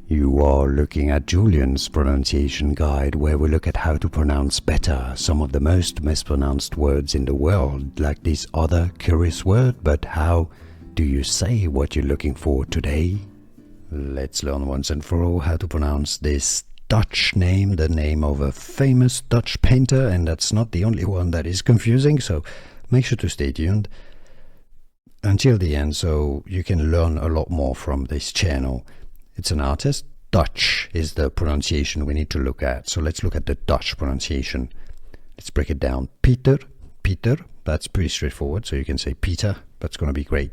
You are looking at Julian's pronunciation guide, where we look at how to pronounce better some of the most mispronounced words in the world, like this other curious word. But how do you say what you're looking for today? Let's learn once and for all how to pronounce this Dutch name, the name of a famous Dutch painter, and that's not the only one that is confusing, so make sure to stay tuned until the end so you can learn a lot more from this channel. It's an artist. Dutch is the pronunciation we need to look at. So let's look at the Dutch pronunciation. Let's break it down. Pieter, that's pretty straightforward. So you can say Peter, that's going to be great.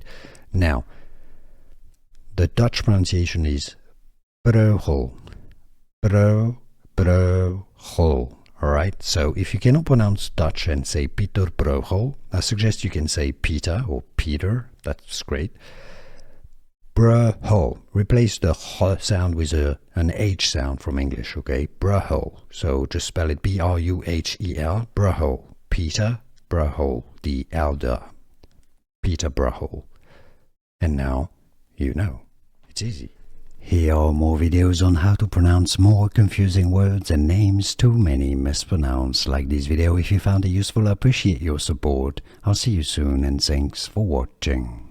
Now, the Dutch pronunciation is Bruegel. Bruegel. Alright, so if you cannot pronounce Dutch and say Pieter Bruegel, I suggest you can say Peter or Peter. That's great. Bruegel. Replace the h sound with an H sound from English, okay? Bruegel. So just spell it B-R-U-H-E-L. Bruegel. Peter Bruegel, the elder. Pieter Bruegel. And now you know. It's easy. Here are more videos on how to pronounce more confusing words and names too many mispronounced. Like this video if you found it useful. I appreciate your support. I'll see you soon and thanks for watching.